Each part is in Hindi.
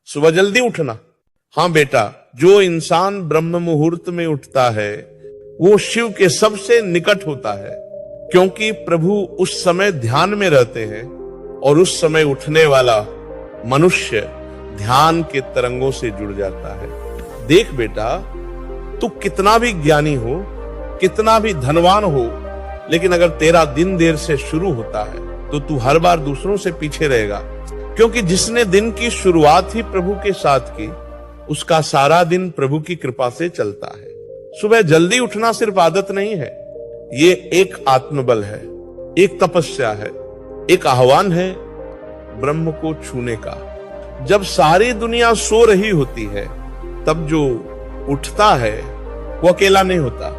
सुबह जल्दी उठना। हाँ बेटा, जो इंसान ब्रह्म मुहूर्त में उठता है वो शिव के सबसे निकट होता है, क्योंकि प्रभु उस समय ध्यान में रहते हैं और उस समय उठने वाला मनुष्य ध्यान के तरंगों से जुड़ जाता है। देख बेटा, तू कितना भी ज्ञानी हो, कितना भी धनवान हो, लेकिन अगर तेरा दिन देर से शुरू होता है तो तू हर बार दूसरों से पीछे रहेगा, क्योंकि जिसने दिन की शुरुआत ही प्रभु के साथ की, उसका सारा दिन प्रभु की कृपा से चलता है। सुबह जल्दी उठना सिर्फ आदत नहीं है, ये एक आत्मबल है, एक तपस्या है, एक आह्वान है ब्रह्म को छूने का। जब सारी दुनिया सो रही होती है तब जो उठता है वो अकेला नहीं होता,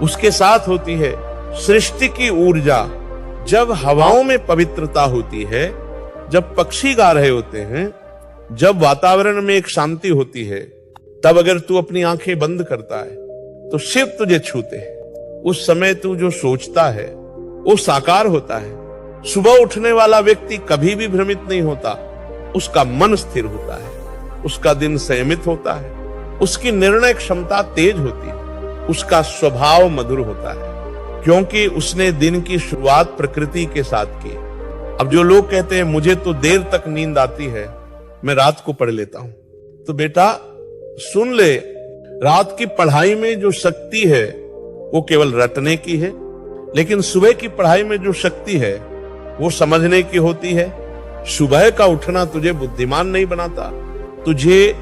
उसके साथ होती है सृष्टि की ऊर्जा। जब हवाओं में पवित्रता होती है, जब पक्षी गा रहे होते हैं, जब वातावरण में एक शांति होती है, तब अगर तू अपनी आंखें बंद करता है तो शिव तुझे छूते हैं। उस समय तू जो सोचता है वो साकार होता है। सुबह उठने वाला व्यक्ति कभी भी भ्रमित नहीं होता, उसका मन स्थिर होता है, उसका दिन संयमित होता है, उसकी निर्णय क्षमता तेज होती है, उसका स्वभाव मधुर होता है, क्योंकि उसने दिन की शुरुआत प्रकृति के साथ की। अब जो लोग कहते हैं मुझे तो देर तक नींद आती है, मैं रात को पढ़ लेता हूं, तो बेटा सुन ले, रात की पढ़ाई में जो शक्ति है वो केवल रटने की है, लेकिन सुबह की पढ़ाई में जो शक्ति है वो समझने की होती है। सुबह का उठना तुझे बुद्धिमान नहीं बनाता, तुझे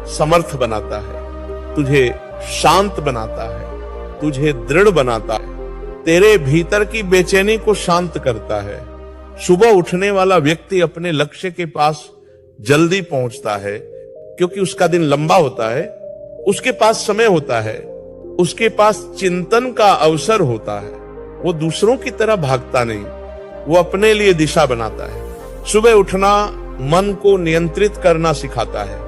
समर्थ बनाता है, तुझे शांत बनाता है, तुझे दृढ़ बनाता है, तेरे भीतर की बेचैनी को शांत करता है। सुबह उठने वाला व्यक्ति अपने लक्ष्य के पास जल्दी पहुंचता है, क्योंकि उसका दिन लंबा होता है, उसके पास समय होता है, उसके पास चिंतन का अवसर होता है। वो दूसरों की तरह भागता नहीं, वो अपने लिए दिशा बनाता है। सुबह उठना मन को नियंत्रित करना सिखाता है,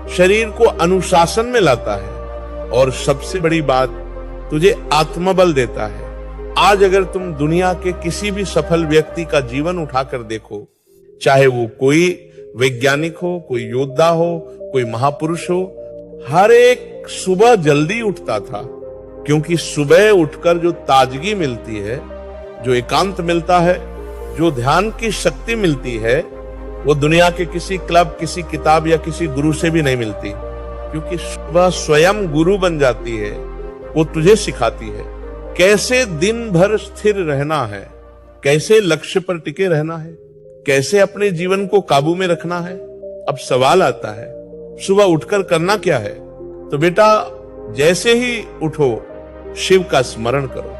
शरीर को अनुशासन में लाता है, और सबसे बड़ी बात, तुझे आत्मबल देता है। आज अगर तुम दुनिया के किसी भी सफल व्यक्ति का जीवन उठाकर देखो, चाहे वो कोई वैज्ञानिक हो, कोई योद्धा हो, कोई महापुरुष हो, हर एक सुबह जल्दी उठता था, क्योंकि सुबह उठकर जो ताजगी मिलती है, जो एकांत मिलता है, जो ध्यान की शक्ति मिलती है, वो दुनिया के किसी क्लब, किसी किताब या किसी गुरु से भी नहीं मिलती, क्योंकि सुबह स्वयं गुरु बन जाती है। वो तुझे सिखाती है कैसे दिन भर स्थिर रहना है, कैसे लक्ष्य पर टिके रहना है, कैसे अपने जीवन को काबू में रखना है। अब सवाल आता है, सुबह उठकर करना क्या है? तो बेटा, जैसे ही उठो शिव का स्मरण करो।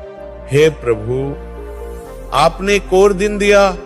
हे प्रभु, आपने एक और दिन दिया,